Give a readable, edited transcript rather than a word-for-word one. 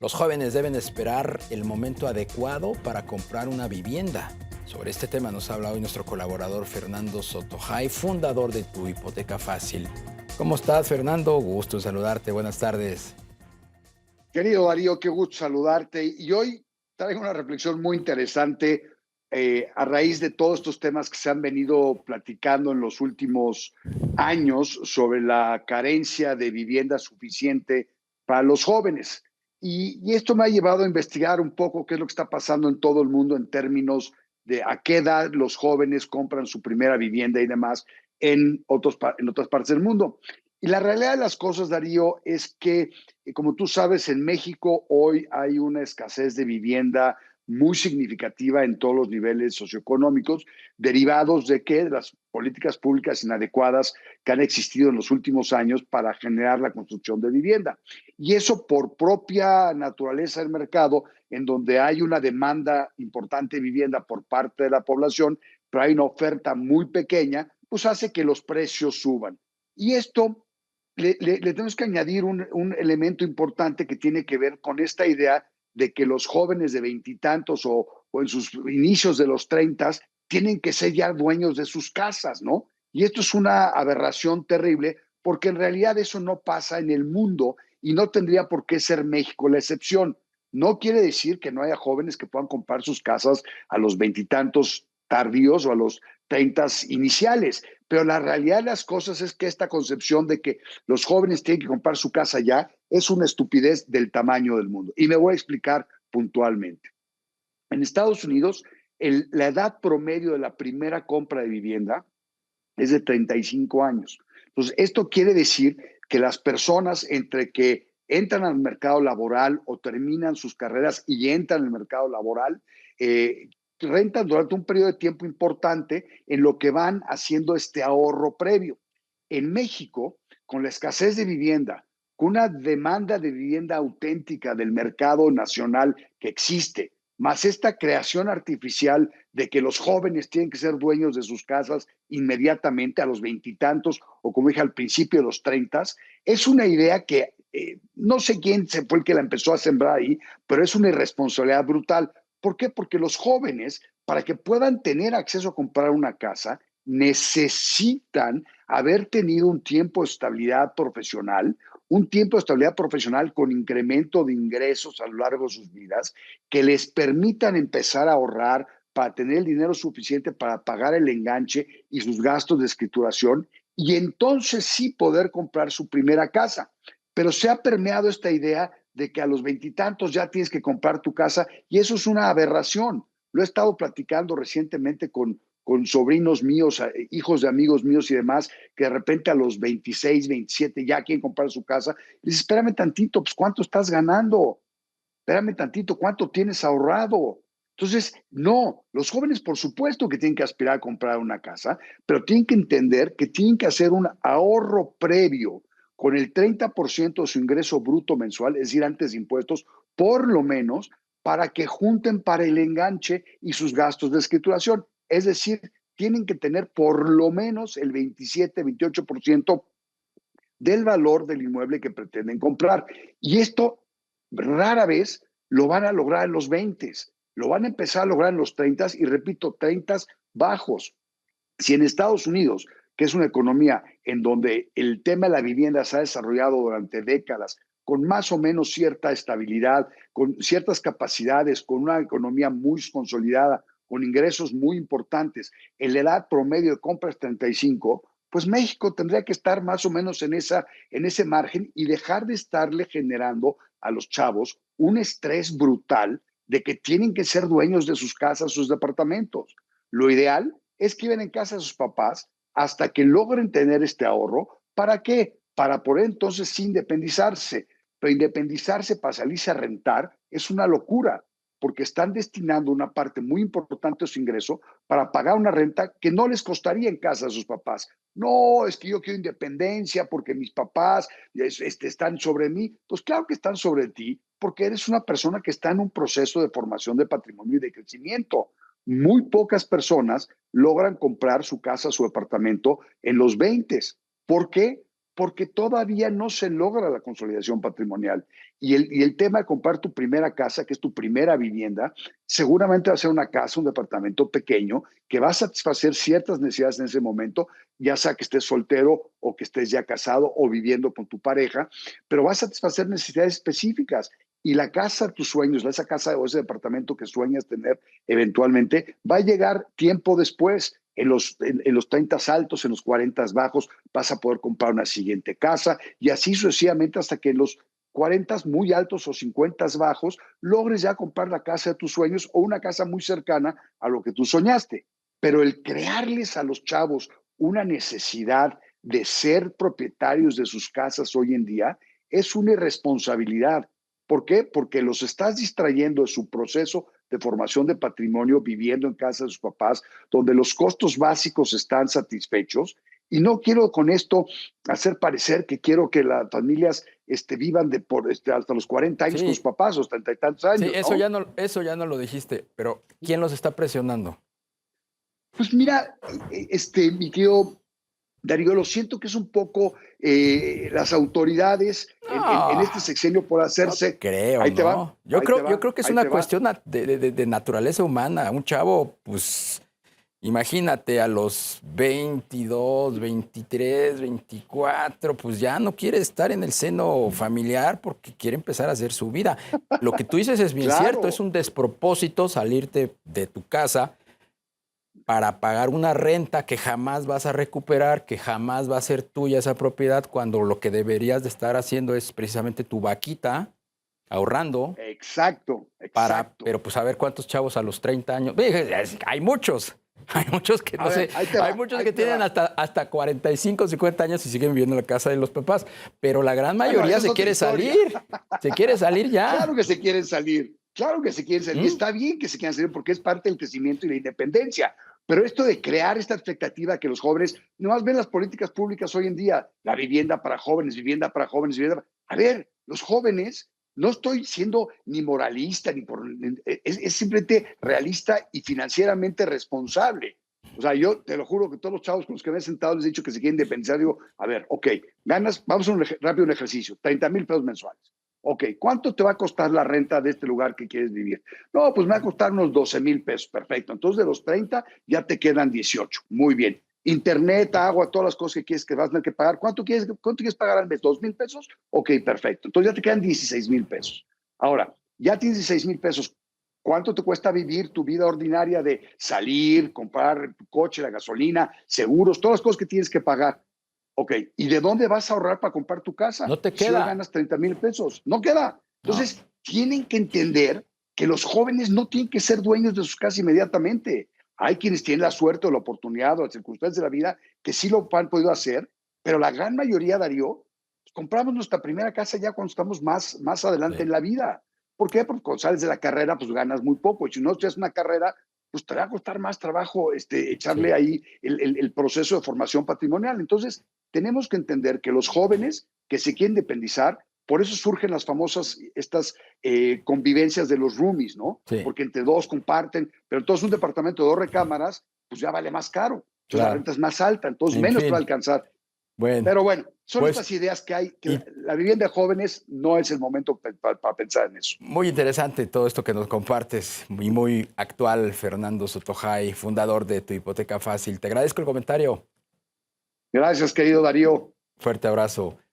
Los jóvenes deben esperar el momento adecuado para comprar una vivienda. Sobre este tema nos habla hoy nuestro colaborador Fernando Sotojay, fundador de Tu Hipoteca Fácil. ¿Cómo estás, Fernando? Gusto en saludarte. Buenas tardes. Querido Darío, qué gusto saludarte. Y hoy traigo una reflexión muy interesante a raíz de todos estos temas que se han venido platicando en los últimos años sobre la carencia de vivienda suficiente para los jóvenes. Y esto me ha llevado a investigar un poco qué es lo que está pasando en todo el mundo en términos de a qué edad los jóvenes compran su primera vivienda y demás en otras partes del mundo. Y la realidad de las cosas, Darío, es que como tú sabes, en México hoy hay una escasez de vivienda muy significativa en todos los niveles socioeconómicos, derivados de que de las políticas públicas inadecuadas que han existido en los últimos años para generar la construcción de vivienda. Y eso por propia naturaleza del mercado, en donde hay una demanda importante de vivienda por parte de la población, pero hay una oferta muy pequeña, pues hace que los precios suban. Y esto le tenemos que añadir un elemento importante que tiene que ver con esta idea de que los jóvenes de veintitantos o en sus inicios de los treintas tienen que ser ya dueños de sus casas, ¿no? Y esto es una aberración terrible porque en realidad eso no pasa en el mundo y no tendría por qué ser México la excepción. No quiere decir que no haya jóvenes que puedan comprar sus casas a los veintitantos tardíos o a los treintas iniciales, pero la realidad de las cosas es que esta concepción de que los jóvenes tienen que comprar su casa ya es una estupidez del tamaño del mundo. Y me voy a explicar puntualmente. En Estados Unidos, la edad promedio de la primera compra de vivienda es de 35 años. Entonces, esto quiere decir que las personas entre que entran al mercado laboral o terminan sus carreras y entran al mercado laboral, rentan durante un periodo de tiempo importante en lo que van haciendo este ahorro previo. En México, con la escasez de vivienda, con una demanda de vivienda auténtica del mercado nacional que existe, más esta creación artificial de que los jóvenes tienen que ser dueños de sus casas inmediatamente a los veintitantos o como dije al principio de los treintas, es una idea que no sé quién se fue el que la empezó a sembrar ahí, pero es una irresponsabilidad brutal. ¿Por qué? Porque los jóvenes, para que puedan tener acceso a comprar una casa, necesitan haber tenido un tiempo de estabilidad profesional, un tiempo de estabilidad profesional con incremento de ingresos a lo largo de sus vidas, que les permitan empezar a ahorrar para tener el dinero suficiente para pagar el enganche y sus gastos de escrituración y entonces sí poder comprar su primera casa. Pero se ha permeado esta idea de que a los veintitantos ya tienes que comprar tu casa y eso es una aberración. Lo he estado platicando recientemente con sobrinos míos, hijos de amigos míos y demás, que de repente a los 26, 27 ya quieren comprar su casa. Y dices, espérame tantito, pues ¿cuánto estás ganando? Espérame tantito, ¿cuánto tienes ahorrado? Entonces, no, los jóvenes por supuesto que tienen que aspirar a comprar una casa, pero tienen que entender que tienen que hacer un ahorro previo con el 30% de su ingreso bruto mensual, es decir, antes de impuestos, por lo menos, para que junten para el enganche y sus gastos de escrituración. Es decir, tienen que tener por lo menos el 27, 28% del valor del inmueble que pretenden comprar. Y esto rara vez lo van a lograr en los 20, lo van a empezar a lograr en los 30 y repito, 30 bajos. Si en Estados Unidos, que es una economía en donde el tema de la vivienda se ha desarrollado durante décadas, con más o menos cierta estabilidad, con ciertas capacidades, con una economía muy consolidada, con ingresos muy importantes, en la edad promedio de compra es 35, pues México tendría que estar más o menos en ese margen y dejar de estarle generando a los chavos un estrés brutal de que tienen que ser dueños de sus casas, sus departamentos. Lo ideal es que viven en casa de sus papás hasta que logren tener este ahorro. ¿Para qué? Para poder entonces independizarse. Pero independizarse para salirse a rentar es una locura, porque están destinando una parte muy importante de su ingreso para pagar una renta que no les costaría en casa a sus papás. No, es que yo quiero independencia porque mis papás están sobre mí. Pues claro que están sobre ti, porque eres una persona que está en un proceso de formación de patrimonio y de crecimiento. Muy pocas personas logran comprar su casa, su departamento en los 20. ¿Por qué? porque todavía no se logra la consolidación patrimonial. Y el tema de comprar tu primera casa, que es tu primera vivienda, seguramente va a ser una casa, un departamento pequeño, que va a satisfacer ciertas necesidades en ese momento, ya sea que estés soltero o que estés ya casado o viviendo con tu pareja, pero va a satisfacer necesidades específicas. Y la casa de tus sueños, esa casa o ese departamento que sueñas tener eventualmente, va a llegar tiempo después. En los 30 altos, en los 40 bajos, vas a poder comprar una siguiente casa y así sucesivamente hasta que en los 40 muy altos o 50 bajos logres ya comprar la casa de tus sueños o una casa muy cercana a lo que tú soñaste. Pero el crearles a los chavos una necesidad de ser propietarios de sus casas hoy en día es una irresponsabilidad. ¿Por qué? Porque los estás distrayendo de su proceso de formación de patrimonio viviendo en casa de sus papás, donde los costos básicos están satisfechos. Y no quiero con esto hacer parecer que quiero que las familias vivan hasta los 40 años con sus Sí, papás o 30 y tantos sí, años, ¿no? eso ya no lo dijiste, pero ¿quién los está presionando? Pues mira, mi querido Darío, lo siento que es un poco las autoridades en No, este sexenio por no hacerse. creo, Ahí te va, ¿no? ahí te Yo va, creo que es ahí una te va. cuestión de naturaleza humana. Un chavo, pues, imagínate a los 22, 23, 24, pues ya no quiere estar en el seno familiar porque quiere empezar a hacer su vida. Lo que tú dices es bien cierto, es Claro, un despropósito salirte de tu casa para pagar una renta que jamás vas a recuperar, que jamás va a ser tuya esa propiedad, cuando lo que deberías de estar haciendo es precisamente tu vaquita, ahorrando, exacto, exacto. pero pues a ver cuántos chavos a los 30 años. Hay muchos, hay muchos que A no sé, ver, ahí te hay va, muchos ahí que te tienen va. hasta 45, 50 años y siguen viviendo en la casa de los papás, pero la gran Bueno, esa mayoría es otra historia. se quiere salir Claro ya. que se quieren salir, claro que se quieren salir. Y ¿Mm? está bien que se quieran salir porque es parte del crecimiento y la independencia. Pero esto de crear esta expectativa que los jóvenes, no más ven las políticas públicas hoy en día, la vivienda para jóvenes, vivienda para jóvenes, vivienda. A ver, los jóvenes, no estoy siendo ni moralista, es simplemente realista y financieramente responsable. O sea, yo te lo juro que todos los chavos con los que me he sentado les he dicho que se quieren independizar. Digo, a ver, ok, ganas, vamos a rápido un ejercicio, 30,000 pesos mensuales. Ok, ¿cuánto te va a costar la renta de este lugar que quieres vivir? No, pues me va a costar unos 12,000 pesos. Perfecto. Entonces de los 30 ya te quedan 18. Muy bien. Internet, agua, todas las cosas que quieres que vas a tener que pagar. ¿Cuánto quieres pagar al mes? ¿2,000 pesos? Ok, perfecto. Entonces ya te quedan 16,000 pesos. Ahora, ya tienes 16,000 pesos. ¿Cuánto te cuesta vivir tu vida ordinaria de salir, comprar tu coche, la gasolina, seguros, todas las cosas que tienes que pagar? Ok, ¿y de dónde vas a ahorrar para comprar tu casa? No te Si hoy queda. ganas 30,000 pesos, no queda. No. Entonces, tienen que entender que los jóvenes no tienen que ser dueños de sus casas inmediatamente. Hay quienes tienen la suerte o la oportunidad o las circunstancias de la vida que sí lo han podido hacer, pero la gran mayoría, Darío, compramos nuestra primera casa ya cuando estamos más adelante Sí, en la vida. ¿Por qué? Porque cuando sales de la carrera, pues ganas muy poco. Y si no estudias una carrera, pues te va a costar más trabajo echarle sí. ahí el proceso de formación patrimonial. Entonces, tenemos que entender que los jóvenes que se quieren independizar, por eso surgen las famosas, estas convivencias de los roomies, ¿no? Sí, Porque entre dos comparten, pero entonces un departamento de 2 recámaras, pues ya vale más caro. Entonces la claro. renta es más alta, entonces En menos te va a fin, alcanzar. bueno, Pero bueno, son pues, estas ideas que hay, que y la vivienda de jóvenes no es el momento para pensar en eso. muy interesante todo esto que nos compartes y muy actual, Fernando Sotojay, fundador de Tu Hipoteca Fácil. Te agradezco el comentario. Gracias, querido Darío. Fuerte abrazo.